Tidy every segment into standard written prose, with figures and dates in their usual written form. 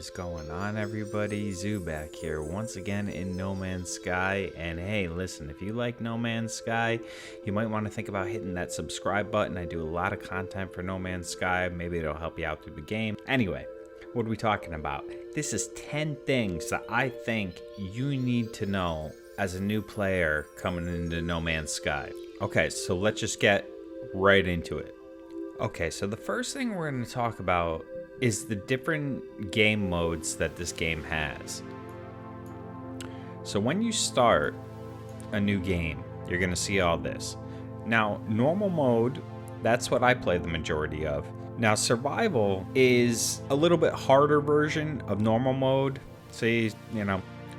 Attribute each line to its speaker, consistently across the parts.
Speaker 1: is going on, everybody? Xxiou back here once again in No Man's Sky. And hey, listen, if you like No Man's Sky, you might want to think about hitting that subscribe button. I do a lot of content for No Man's Sky. Maybe it'll help you out through the game. Anyway, what are we talking about? This is 10 things that I think you need to know as a new player coming into No Man's Sky. Okay, so let's just get right into it. Okay, so the first thing we're going to talk about is the different game modes that this game has. So when you start a new game, you're going to see all this. Now, normal mode, that's what I play the majority of. Now, survival is a little bit harder version of normal mode. See,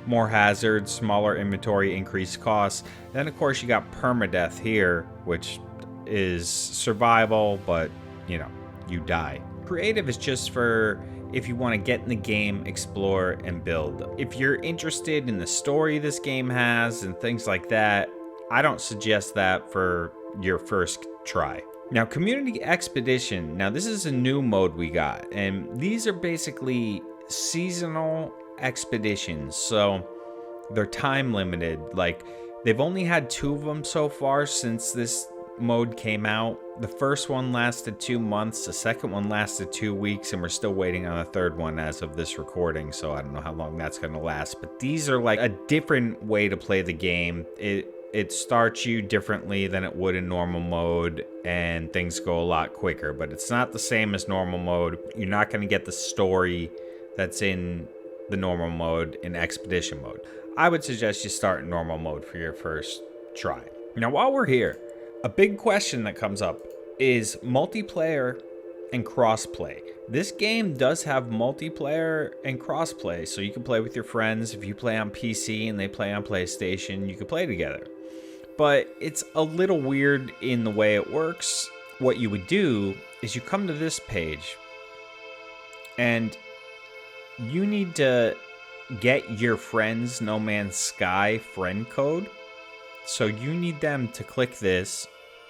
Speaker 1: more hazards, smaller inventory, increased costs. Then, of course, you got permadeath here, which is survival, but, you die. Creative is just for if you want to get in the game, explore, and build. If you're interested in the story this game has and things like that, I don't suggest that for your first try. Now, Community Expedition. Now, this is a new mode we got, and these are basically seasonal expeditions, so they're time limited. Like, they've only had 2 of them so far since this mode came out. The first one lasted 2 months, the second one lasted 2 weeks, and we're still waiting on the third one as of this recording, so I don't know how long that's going to last. But these are like a different way to play the game. It starts you differently than it would in normal mode, and things go a lot quicker, but it's not the same as normal mode. You're not going to get the story that's in the normal mode in expedition mode. I would suggest you start in normal mode for your first try. Now, while we're here, a big question that comes up is multiplayer and crossplay. This game does have multiplayer and crossplay, so you can play with your friends. If you play on PC and they play on PlayStation, you can play together. But it's a little weird in the way it works. What you would do is you come to this page, and you need to get your friend's No Man's Sky friend code. So you need them to click this,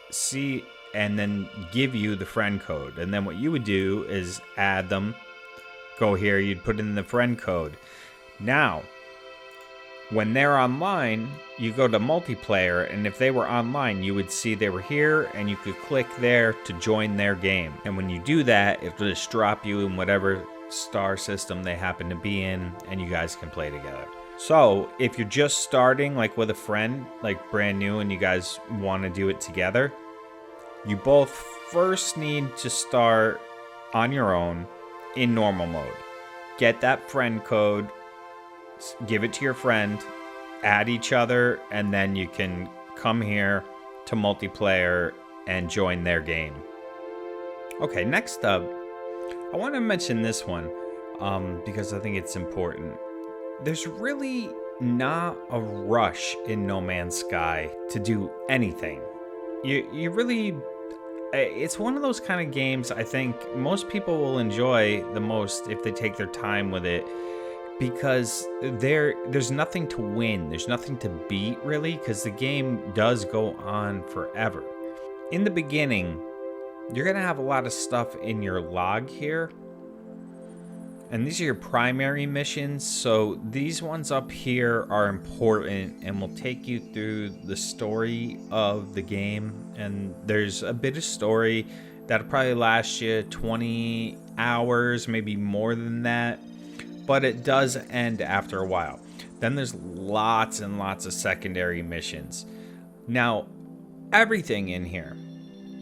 Speaker 1: see, and then give you the friend code. And then what you would do is add them, go here, you'd put in the friend code. Now, when they're online, you go to multiplayer, and if they were online, you would see they were here, and you could click there to join their game. And when you do that, it'll just drop you in whatever star system they happen to be in, and you guys can play together. So if you're just starting, like with a friend, like brand new, and you guys want to do it together, you both first need to start on your own in normal mode. Get that friend code, give it to your friend, add each other, and then you can come here to multiplayer and join their game. Okay, next up, I want to mention this one because I think it's important. There's really not a rush in No Man's Sky to do anything. You really, it's one of those kind of games I think most people will enjoy the most if they take their time with it, because there's nothing to win, there's nothing to beat really, because the game does go on forever. In the beginning, you're gonna have a lot of stuff in your log here, and these are your primary missions, so these ones up here are important and will take you through the story of the game. And there's a bit of story that'll probably last you 20 hours, maybe more than that, but it does end after a while. Then there's lots and lots of secondary missions. Now, everything in here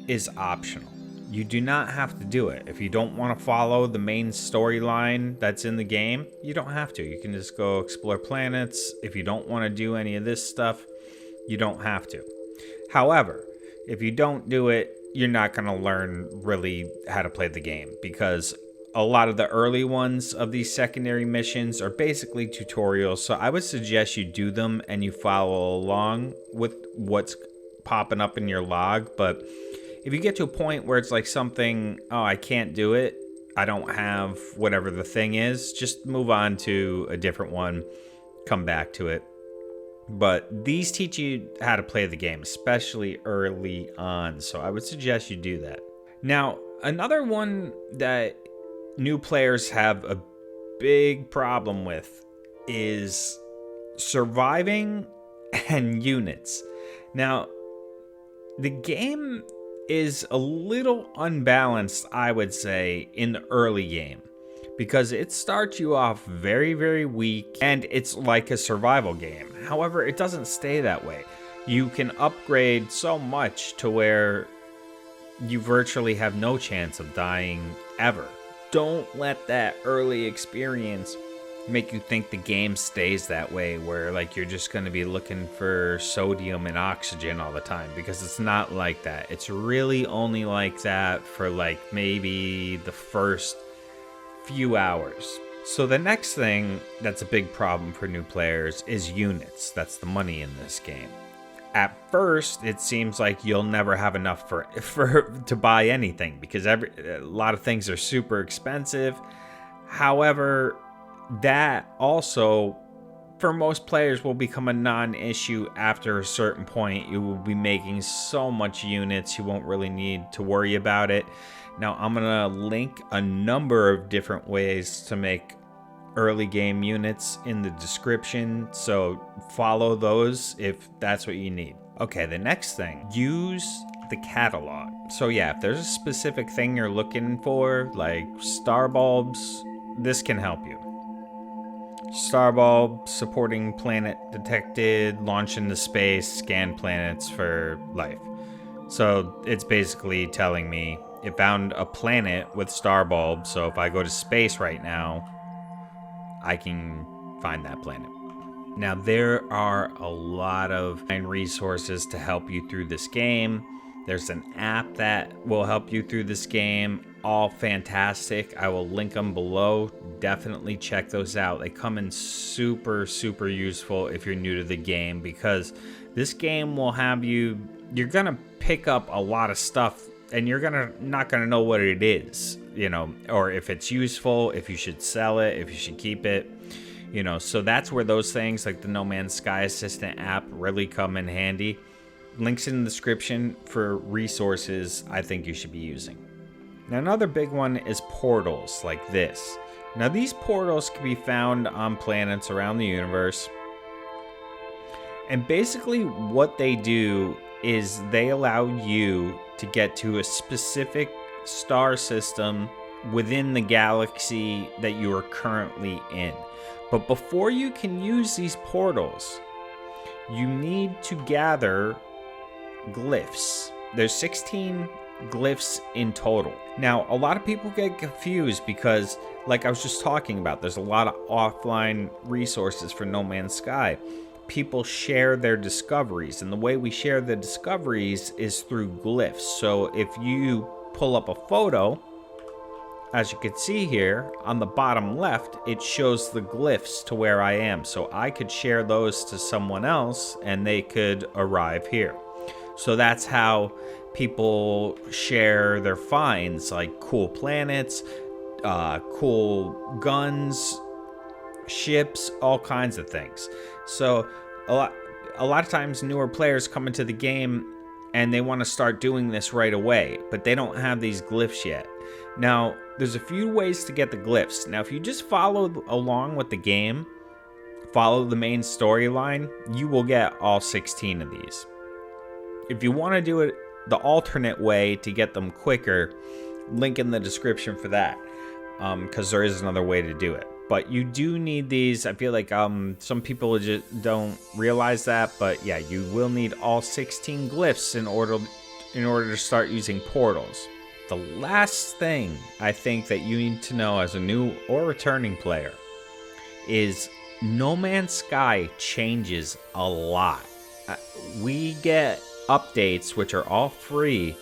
Speaker 1: is optional. You do not have to do it. If you don't want to follow the main storyline that's in the game, you don't have to. You can just go explore planets. If you don't want to do any of this stuff, you don't have to. However, if you don't do it, you're not going to learn really how to play the game, because a lot of the early ones of these secondary missions are basically tutorials. So I would suggest you do them and you follow along with what's popping up in your log. But if you get to a point where it's like something, oh, I can't do it, I don't have whatever the thing is, just move on to a different one, come back to it. But these teach you how to play the game, especially early on, so I would suggest you do that. Now, another one that new players have a big problem with is surviving and units. Now, the game is a little unbalanced, I would say, in the early game, because it starts you off very, very weak, and it's like a survival game. However, it doesn't stay that way. You can upgrade so much to where you virtually have no chance of dying ever. Don't let that early experience make you think the game stays that way, where like you're just going to be looking for sodium and oxygen all the time, because it's not like that. It's really only like that for like maybe the first few hours. So the next thing that's a big problem for new players is units. That's the money in this game. At first, it seems like you'll never have enough to buy anything, because a lot of things are super expensive. However, that also, for most players, will become a non-issue after a certain point. You will be making so much units, you won't really need to worry about it. Now, I'm going to link a number of different ways to make early game units in the description, so follow those if that's what you need. Okay, the next thing, use the catalog. So yeah, if there's a specific thing you're looking for, like star bulbs, this can help you. Star bulb, supporting planet detected, launch into space, scan planets for life. So it's basically telling me it found a planet with star bulbs, so if I go to space right now, I can find that planet. Now, there are a lot of resources to help you through this game. There's an app that will help you through this game. All fantastic. I will link them below. Definitely check those out. They come in super, super useful if you're new to the game, because this game will have you're going to pick up a lot of stuff and you're not going to know what it is, you know, or if it's useful, if you should sell it, if you should keep it, you know. So that's where those things like the No Man's Sky Assistant app really come in handy. Links in the description for resources I think you should be using. Now, another big one is portals like this. Now, these portals can be found on planets around the universe. And basically what they do is they allow you to get to a specific star system within the galaxy that you are currently in. But before you can use these portals, you need to gather glyphs. There's 16 glyphs in total. Now, a lot of people get confused because, like I was just talking about, there's a lot of offline resources for No Man's Sky. People share their discoveries, and the way we share the discoveries is through glyphs. So if you pull up a photo, as you can see here on the bottom left, it shows the glyphs to where I am. So I could share those to someone else and they could arrive here. So that's how people share their finds, like cool planets, cool guns, ships, all kinds of things. So a lot of times newer players come into the game and they want to start doing this right away, but they don't have these glyphs yet. Now, there's a few ways to get the glyphs. Now, if you just follow along with the game, follow the main storyline, you will get all 16 of these. If you want to do it the alternate way to get them quicker, link in the description for that, because there is another way to do it. But you do need these. I feel like some people just don't realize that, but yeah, you will need all 16 glyphs in order to start using portals. The last thing I think that you need to know as a new or returning player is No Man's Sky changes a lot. We get updates, which are all free,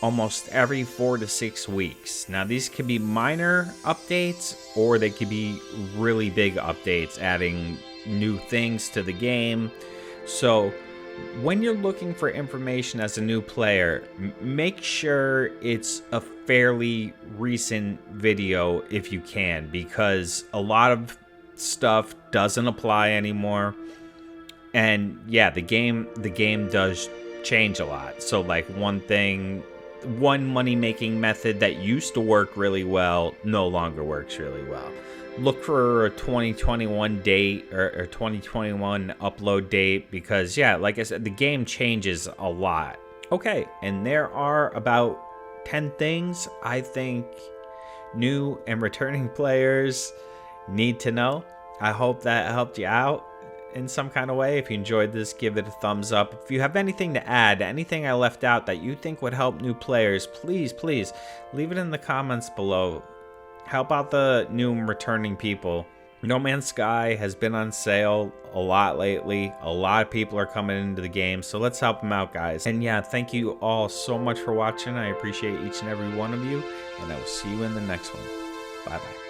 Speaker 1: almost every 4 to 6 weeks. Now, these could be minor updates or they could be really big updates, adding new things to the game. So when you're looking for information as a new player, make sure it's a fairly recent video if you can, because a lot of stuff doesn't apply anymore. And yeah, the game does change a lot. So like one thing one money-making method that used to work really well no longer works really well. Look for a 2021 date or 2021 upload date because, yeah, like I said, the game changes a lot. Okay, and there are about 10 things I think new and returning players need to know. I hope that helped you out in some kind of way. If you enjoyed this, give it a thumbs up. If you have anything to add, anything I left out that you think would help new players, please leave it in the comments below. Help out the new and returning people. No Man's Sky has been on sale a lot lately. A lot of people are coming into the game, so let's help them out, guys. And yeah, thank you all so much for watching. I appreciate each and every one of you, and I will see you in the next one. Bye-bye.